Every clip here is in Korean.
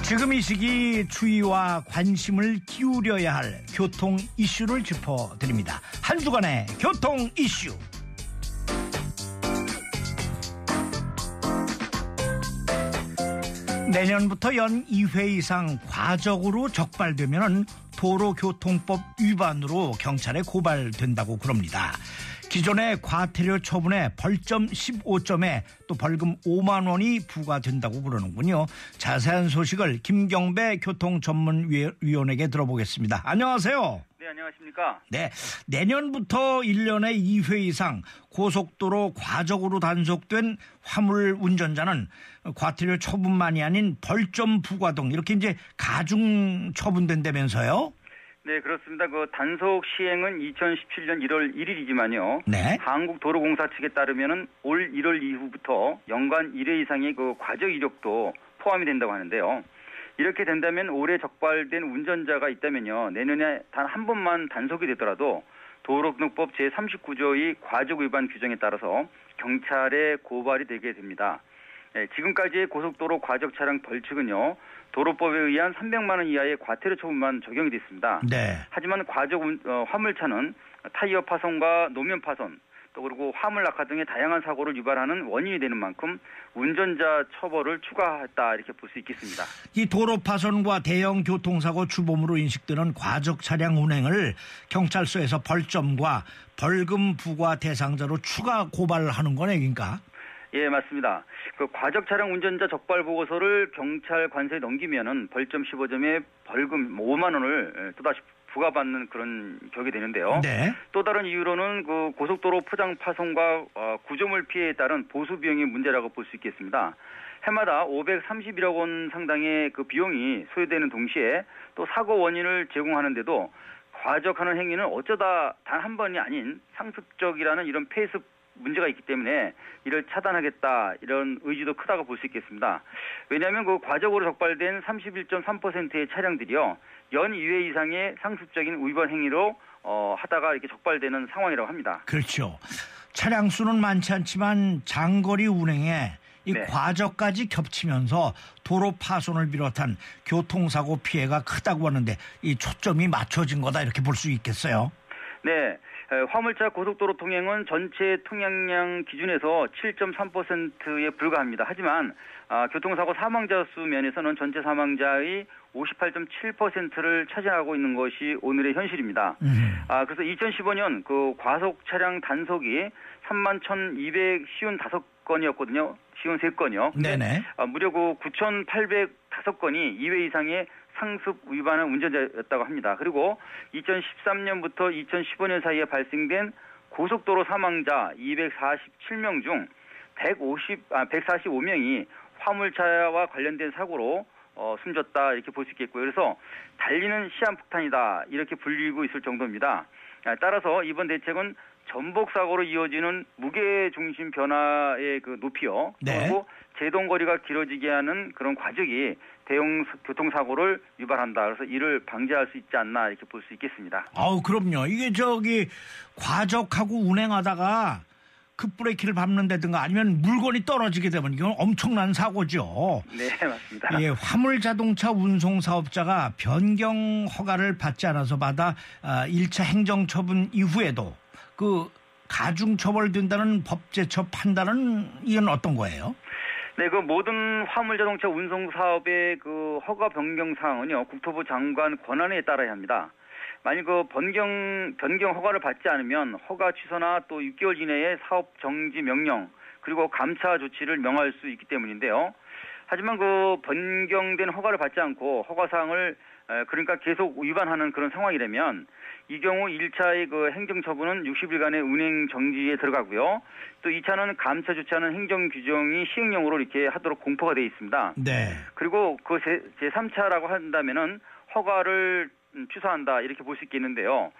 지금 이 시기 주의와 관심을 기울여야 할 교통 이슈를 짚어드립니다. 한 주간의 교통 이슈. 내년부터 연 2회 이상 과적으로 적발되면 도로교통법 위반으로 경찰에 고발된다고 그럽니다. 기존의 과태료 처분에 벌점 15점에 또 벌금 5만 원이 부과된다고 그러는군요. 자세한 소식을 김경배 교통전문위원에게 들어보겠습니다. 안녕하세요. 네, 안녕하십니까. 네, 내년부터 1년에 2회 이상 고속도로 과적으로 단속된 화물 운전자는 과태료 처분만이 아닌 벌점 부과 등 이렇게 이제 가중 처분된다면서요? 네, 그렇습니다. 그 단속 시행은 2017년 1월 1일이지만요. 네. 한국도로공사 측에 따르면은 올 1월 이후부터 연간 1회 이상의 그 과적 이력도 포함이 된다고 하는데요. 이렇게 된다면 올해 적발된 운전자가 있다면요. 내년에 단 한 번만 단속이 되더라도 도로교통법 제39조의 과적 위반 규정에 따라서 경찰에 고발이 되게 됩니다. 네, 지금까지의 고속도로 과적 차량 벌칙은요. 도로법에 의한 300만 원 이하의 과태료 처분만 적용이 됐습니다. 네. 하지만 과적 화물차는 타이어 파손과 노면 파손, 또 그리고 화물 낙하 등의 다양한 사고를 유발하는 원인이 되는 만큼 운전자 처벌을 추가했다 이렇게 볼 수 있겠습니다. 이 도로 파손과 대형 교통사고 주범으로 인식되는 과적 차량 운행을 경찰서에서 벌점과 벌금 부과 대상자로 추가 고발하는 거네, 그러니까. 예, 맞습니다. 그 과적 차량 운전자 적발 보고서를 경찰 관서에 넘기면은 벌점 15점에 벌금 5만 원을 또다시 부과받는 그런 격이 되는데요. 네. 또 다른 이유로는 그 고속도로 포장 파손과 구조물 피해에 따른 보수 비용이 문제라고 볼 수 있겠습니다. 해마다 531억 원 상당의 그 비용이 소요되는 동시에 또 사고 원인을 제공하는데도 과적하는 행위는 어쩌다 단 한 번이 아닌 상습적이라는 이런 폐습 문제가 있기 때문에 이를 차단하겠다 이런 의지도 크다고 볼 수 있겠습니다. 왜냐하면 그 과적으로 적발된 31.3%의 차량들이요 연 2회 이상의 상습적인 위반 행위로 하다가 이렇게 적발되는 상황이라고 합니다. 그렇죠. 차량 수는 많지 않지만 장거리 운행에 이 네. 과적까지 겹치면서 도로 파손을 비롯한 교통사고 피해가 크다고 하는데 이 초점이 맞춰진 거다 이렇게 볼 수 있겠어요. 네. 화물차 고속도로 통행은 전체 통행량 기준에서 7.3%에 불과합니다. 하지만 교통사고 사망자 수 면에서는 전체 사망자의 58.7%를 차지하고 있는 것이 오늘의 현실입니다. 그래서 2015년 그 과속 차량 단속이 31,255건이었거든요. 53건이요. 네네. 무려 그 9,805건이 2회 이상의 상습 위반한 운전자였다고 합니다. 그리고 2013년부터 2015년 사이에 발생된 고속도로 사망자 247명 중 145명이 화물차와 관련된 사고로 숨졌다 이렇게 볼 수 있겠고요. 그래서 달리는 시한폭탄이다 이렇게 불리고 있을 정도입니다. 따라서 이번 대책은 전복 사고로 이어지는 무게 중심 변화의 그 높이요. 네. 그리고 제동거리가 길어지게 하는 그런 과적이 대형 교통사고를 유발한다. 그래서 이를 방지할 수 있지 않나 이렇게 볼 수 있겠습니다. 그럼요. 이게 과적하고 운행하다가 급브레이크를 밟는다든가 아니면 물건이 떨어지게 되면 이건 엄청난 사고죠. 네, 맞습니다. 예, 화물 자동차 운송 사업자가 변경 허가를 받지 않아서 받아 1차 행정처분 이후에도 그 가중처벌된다는 법제처 판단은 이건 어떤 거예요? 네, 그 모든 화물 자동차 운송 사업의 그 허가 변경 사항은요 국토부 장관 권한에 따라야 합니다. 만약 그 변경 허가를 받지 않으면 허가 취소나 또 6개월 이내에 사업 정지 명령 그리고 감사 조치를 명할 수 있기 때문인데요. 하지만 그 변경된 허가를 받지 않고 허가 사항을 그러니까 계속 위반하는 그런 상황이라면 이 경우 1차의 그 행정처분은 60일간의 운행 정지에 들어가고요. 또 2차는 감사 조치하는 행정 규정이 시행령으로 이렇게 하도록 공포가 되어 있습니다. 네. 그리고 그 제3차라고 한다면은 허가를 취소한다 이렇게 볼 수 있겠는데요.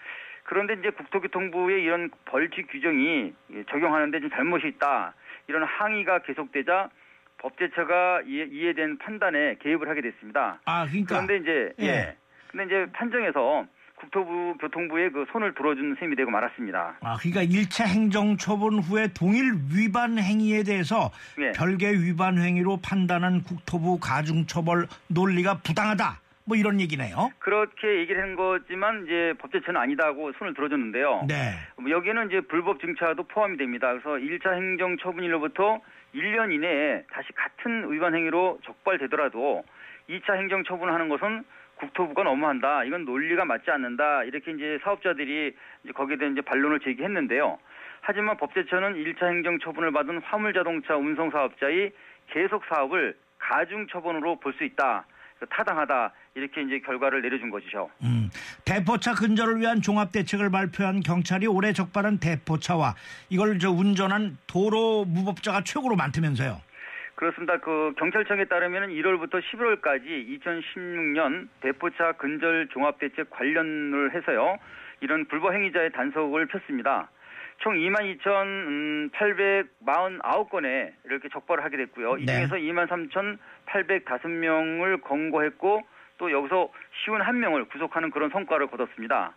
그런데 이제 국토교통부의 이런 벌칙 규정이 적용하는데 좀 잘못이 있다 이런 항의가 계속되자 법제처가 이에 대한 판단에 개입을 하게 됐습니다. 그러니까. 그런데 이제 예. 근데 이제 판정에서 국토부 교통부에 그 손을 들어준 셈이 되고 말았습니다. 아, 그러니까 1차 행정처분 후에 동일 위반 행위에 대해서 예. 별개 위반 행위로 판단한 국토부 가중처벌 논리가 부당하다. 뭐 이런 얘기네요. 그렇게 얘기를 한 거지만 이제 법제처는 아니다고 손을 들어줬는데요. 네. 여기에는 이제 불법 증차도 포함이 됩니다. 그래서 1차 행정처분일로부터 1년 이내에 다시 같은 위반 행위로 적발되더라도 2차 행정처분하는 것은 국토부가 너무한다. 이건 논리가 맞지 않는다. 이렇게 이제 사업자들이 이제 거기에 대한 이제 반론을 제기했는데요. 하지만 법제처는 1차 행정처분을 받은 화물자동차 운송사업자의 계속 사업을 가중처분으로 볼 수 있다. 타당하다. 이렇게 이제 결과를 내려준 것이죠. 대포차 근절을 위한 종합대책을 발표한 경찰이 올해 적발한 대포차와 이걸 운전한 도로 무법자가 최고로 많다면서요. 그렇습니다. 그 경찰청에 따르면 1월부터 11월까지 2016년 대포차 근절 종합대책 관련을 해서요. 이런 불법 행위자의 단속을 폈습니다. 총 22,849건에 이렇게 적발을 하게 됐고요. 이 중에서 23,805명을 검거했고 또 여기서 51명을 구속하는 그런 성과를 거뒀습니다.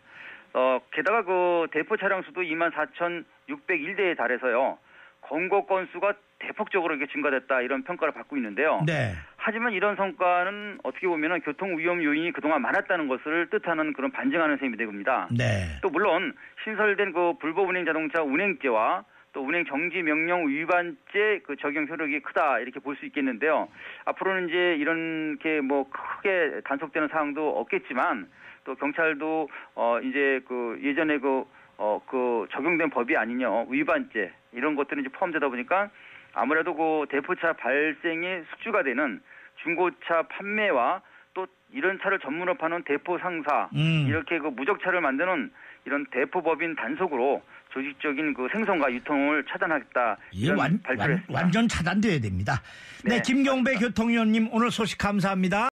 게다가 그 대포 차량 수도 24,601대에 달해서요. 검거 건수가 대폭적으로 이렇게 증가됐다 이런 평가를 받고 있는데요. 네. 하지만 이런 성과는 어떻게 보면 교통 위험 요인이 그동안 많았다는 것을 뜻하는 그런 반증하는 셈이 됩니다. 네. 또 물론 신설된 그 불법 운행 자동차 운행죄와 또 운행 정지 명령 위반죄 그 적용 효력이 크다 이렇게 볼 수 있겠는데요. 앞으로는 이제 이렇게 뭐 크게 단속되는 사항도 없겠지만 또 경찰도 이제 그 예전에 그 적용된 법이 아니냐 위반죄 이런 것들은 이제 포함되다 보니까 아무래도 그 대포차 발생의 숙주가 되는 중고차 판매와 또 이런 차를 전문으로 파는 대포 상사 이렇게 그 무적차를 만드는 이런 대포법인 단속으로 조직적인 그 생성과 유통을 차단하겠다 이런 발표를 했습니다. 완전 차단돼야 됩니다. 네, 김경배 교통위원님 오늘 소식 감사합니다.